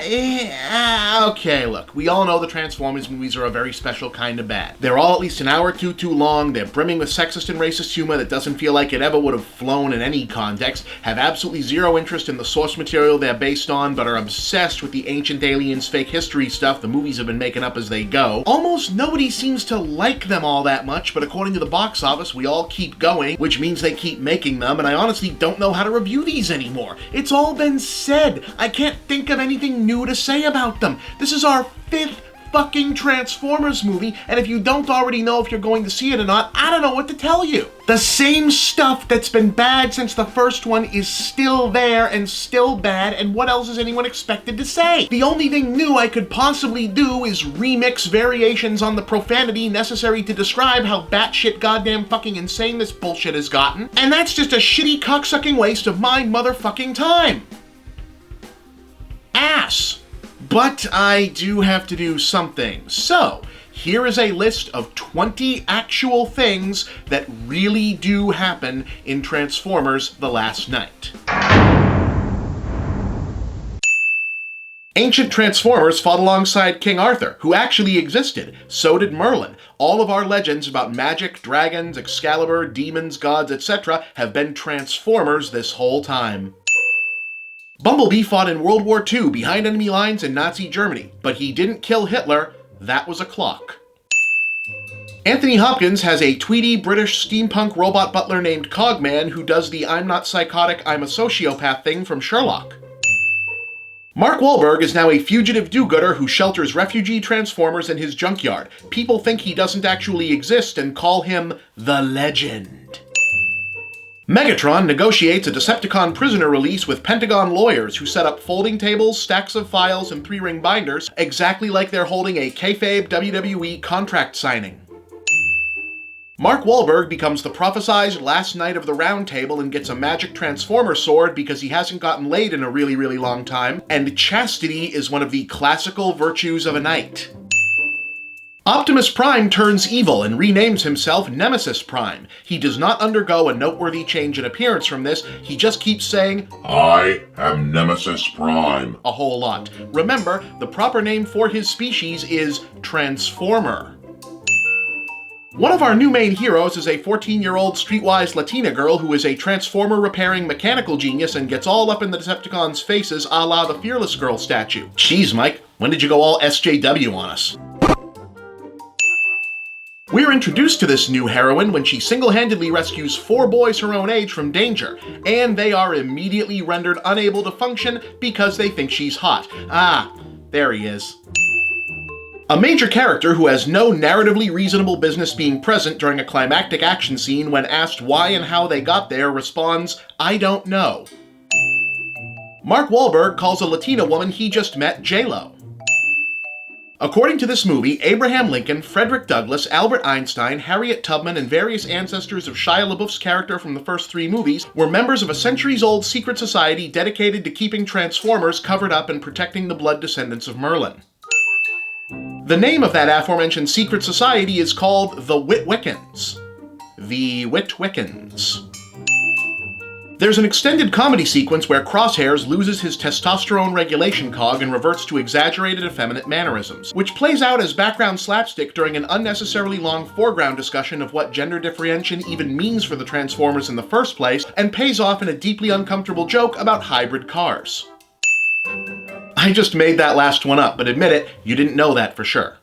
Okay, look, we all know the Transformers movies are a very special kind of bad. They're all at least an hour or two too long, they're brimming with sexist and racist humor that doesn't feel like it ever would have flown in any context, have absolutely zero interest in the source material they're based on, but are obsessed with the ancient aliens fake history stuff the movies have been making up as they go. Almost nobody seems to like them all that much, but according to the box office, we all keep going, which means they keep making them, and I honestly don't know how to review these anymore. It's all been said. I can't think of anything new to say about them. This is our 5th fucking Transformers movie, and if you don't already know if you're going to see it or not, I don't know what to tell you. The same stuff that's been bad since the first one is still there and still bad, and what else is anyone expected to say? The only thing new I could possibly do is remix variations on the profanity necessary to describe how batshit goddamn fucking insane this bullshit has gotten, and that's just a shitty cocksucking waste of my motherfucking time. Ass. But I do have to do something. So, here is a list of 20 actual things that really do happen in Transformers: The Last Knight. Ancient Transformers fought alongside King Arthur, who actually existed. So did Merlin. All of our legends about magic, dragons, Excalibur, demons, gods, etc. have been Transformers this whole time. Bumblebee fought in World War II behind enemy lines in Nazi Germany, but he didn't kill Hitler. That was a clock. Anthony Hopkins has a tweety British steampunk robot butler named Cogman who does the I'm not psychotic, I'm a sociopath thing from Sherlock. Mark Wahlberg is now a fugitive do-gooder who shelters refugee Transformers in his junkyard. People think he doesn't actually exist and call him the Legend. Megatron negotiates a Decepticon prisoner release with Pentagon lawyers who set up folding tables, stacks of files, and 3-ring binders, exactly like they're holding a kayfabe WWE contract signing. Mark Wahlberg becomes the prophesized last knight of the Round Table and gets a magic Transformer sword because he hasn't gotten laid in a really, really long time, and chastity is one of the classical virtues of a knight. Optimus Prime turns evil and renames himself Nemesis Prime. He does not undergo a noteworthy change in appearance from this, he just keeps saying, "I am Nemesis Prime," a whole lot. Remember, the proper name for his species is Transformer. One of our new main heroes is a 14-year-old streetwise Latina girl who is a Transformer repairing mechanical genius and gets all up in the Decepticons' faces a la the Fearless Girl statue. Jeez, Mike, when did you go all SJW on us? We're introduced to this new heroine when she single-handedly rescues 4 boys her own age from danger, and they are immediately rendered unable to function because they think she's hot. Ah, there he is. A major character who has no narratively reasonable business being present during a climactic action scene when asked why and how they got there responds, "I don't know." Mark Wahlberg calls a Latina woman he just met J-Lo. According to this movie, Abraham Lincoln, Frederick Douglass, Albert Einstein, Harriet Tubman, and various ancestors of Shia LaBeouf's character from the first 3 movies were members of a centuries-old secret society dedicated to keeping Transformers covered up and protecting the blood descendants of Merlin. The name of that aforementioned secret society is called the Witwickens. The Witwickens. There's an extended comedy sequence where Crosshairs loses his testosterone regulation cog and reverts to exaggerated effeminate mannerisms, which plays out as background slapstick during an unnecessarily long foreground discussion of what gender differentiation even means for the Transformers in the first place, and pays off in a deeply uncomfortable joke about hybrid cars. I just made that last one up, but admit it, you didn't know that for sure.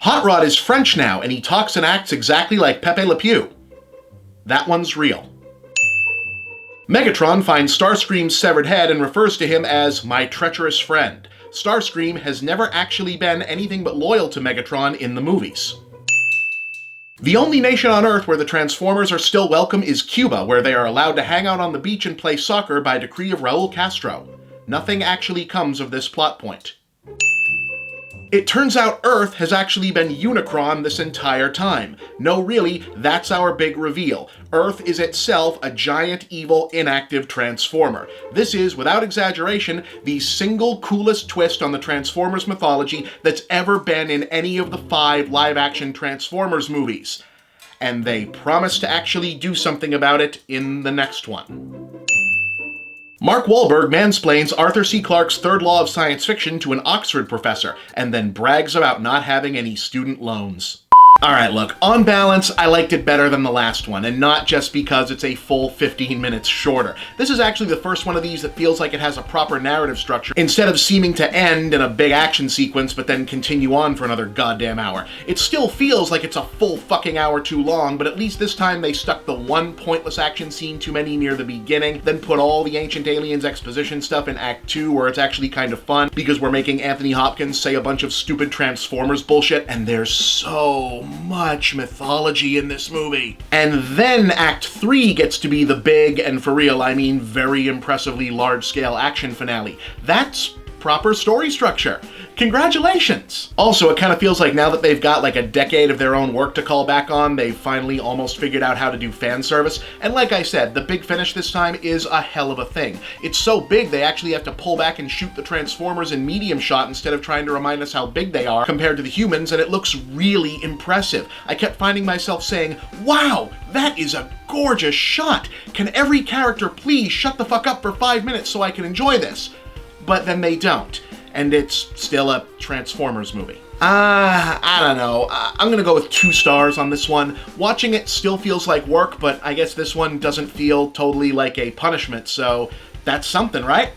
Hot Rod is French now, and he talks and acts exactly like Pepe Le Pew. That one's real. Megatron finds Starscream's severed head and refers to him as my treacherous friend. Starscream has never actually been anything but loyal to Megatron in the movies. The only nation on Earth where the Transformers are still welcome is Cuba, where they are allowed to hang out on the beach and play soccer by decree of Raul Castro. Nothing actually comes of this plot point. It turns out Earth has actually been Unicron this entire time. No, really, that's our big reveal. Earth is itself a giant, evil, inactive Transformer. This is, without exaggeration, the single coolest twist on the Transformers mythology that's ever been in any of the 5 live-action Transformers movies. And they promise to actually do something about it in the next one. Mark Wahlberg mansplains Arthur C. Clarke's third law of science fiction to an Oxford professor, and then brags about not having any student loans. Alright, look, on balance, I liked it better than the last one, and not just because it's a full 15 minutes shorter. This is actually the first one of these that feels like it has a proper narrative structure, instead of seeming to end in a big action sequence but then continue on for another goddamn hour. It still feels like it's a full fucking hour too long, but at least this time they stuck the one pointless action scene too many near the beginning, then put all the Ancient Aliens exposition stuff in Act 2 where it's actually kind of fun, because we're making Anthony Hopkins say a bunch of stupid Transformers bullshit, and there's so much mythology in this movie. And then Act 3 gets to be the big, and for real, I mean very impressively large-scale action finale. That's proper story structure. Congratulations! Also, it kind of feels like now that they've got like a decade of their own work to call back on, they've finally almost figured out how to do fan service. And like I said, the big finish this time is a hell of a thing. It's so big they actually have to pull back and shoot the Transformers in medium shot instead of trying to remind us how big they are compared to the humans, and it looks really impressive. I kept finding myself saying, wow, that is a gorgeous shot! Can every character please shut the fuck up for 5 minutes so I can enjoy this? But then they don't. And it's still a Transformers movie. I don't know. I'm gonna go with 2 stars on this one. Watching it still feels like work, but I guess this one doesn't feel totally like a punishment, so that's something, right?